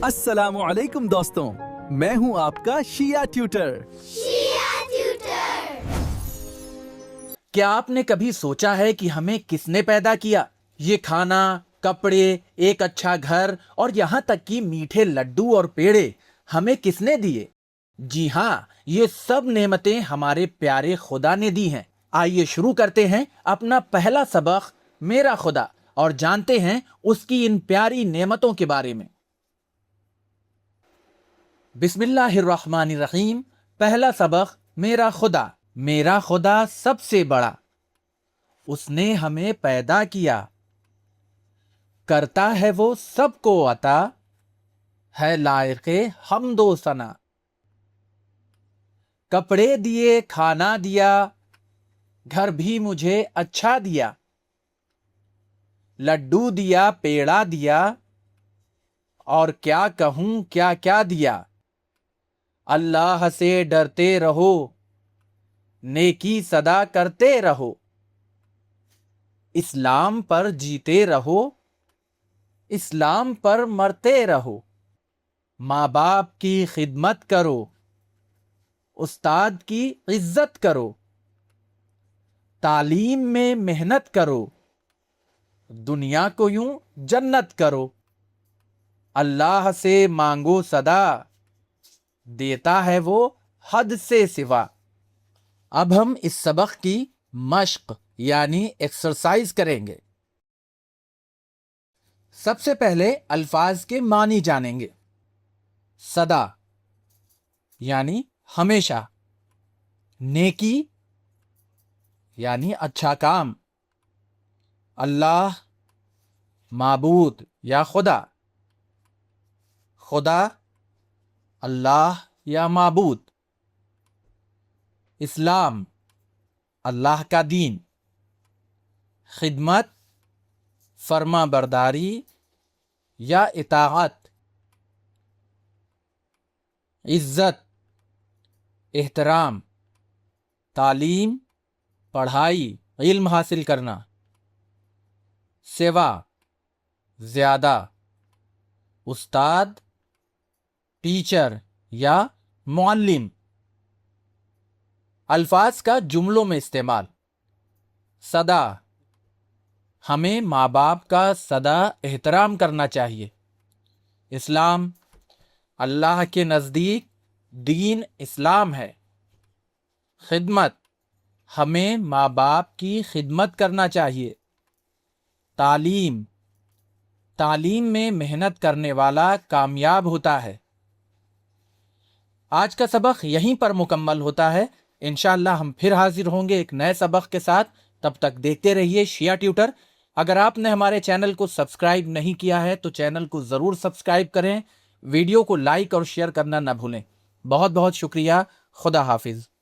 السلام علیکم دوستوں، میں ہوں آپ کا شیعہ ٹیوٹر۔ کیا آپ نے کبھی سوچا ہے کہ ہمیں کس نے پیدا کیا؟ یہ کھانا، کپڑے، ایک اچھا گھر اور یہاں تک کہ میٹھے لڈو اور پیڑے ہمیں کس نے دیے؟ جی ہاں، یہ سب نعمتیں ہمارے پیارے خدا نے دی ہیں۔ آئیے شروع کرتے ہیں اپنا پہلا سبق میرا خدا اور جانتے ہیں اس کی ان پیاری نعمتوں کے بارے میں۔ بسم اللہ الرحمن الرحیم۔ پہلا سبق میرا خدا۔ میرا خدا سب سے بڑا، اس نے ہمیں پیدا کیا، کرتا ہے وہ سب کو عطا، ہے لائق حمد و ثنا۔ کپڑے دیے، کھانا دیا، گھر بھی مجھے اچھا دیا، لڈو دیا، پیڑا دیا، اور کیا کہوں کیا کیا دیا۔ اللہ سے ڈرتے رہو، نیکی صدا کرتے رہو، اسلام پر جیتے رہو، اسلام پر مرتے رہو، ماں باپ کی خدمت کرو، استاد کی عزت کرو، تعلیم میں محنت کرو، دنیا کو یوں جنت کرو، اللہ سے مانگو صدا، دیتا ہے وہ حد سے سوا۔ اب ہم اس سبق کی مشق یعنی ایکسرسائز کریں گے۔ سب سے پہلے الفاظ کے معنی جانیں گے۔ سدا یعنی ہمیشہ، نیکی یعنی اچھا کام، اللہ معبود یا خدا، خدا اللہ یا معبود، اسلام اللہ کا دین، خدمت فرما برداری یا اطاعت، عزت احترام، تعلیم پڑھائی علم حاصل کرنا، سوا زیادہ، استاد ٹیچر یا معلم۔ الفاظ کا جملوں میں استعمال۔ سدا، ہمیں ماں باپ کا سدا احترام کرنا چاہیے۔ اسلام، اللہ کے نزدیک دین اسلام ہے۔ خدمت، ہمیں ماں باپ کی خدمت کرنا چاہیے۔ تعلیم، تعلیم میں محنت کرنے والا کامیاب ہوتا ہے۔ آج کا سبق یہیں پر مکمل ہوتا ہے۔ انشاءاللہ ہم پھر حاضر ہوں گے ایک نئے سبق کے ساتھ۔ تب تک دیکھتے رہیے شیعہ ٹیوٹر۔ اگر آپ نے ہمارے چینل کو سبسکرائب نہیں کیا ہے تو چینل کو ضرور سبسکرائب کریں، ویڈیو کو لائک اور شیئر کرنا نہ بھولیں۔ بہت بہت شکریہ۔ خدا حافظ۔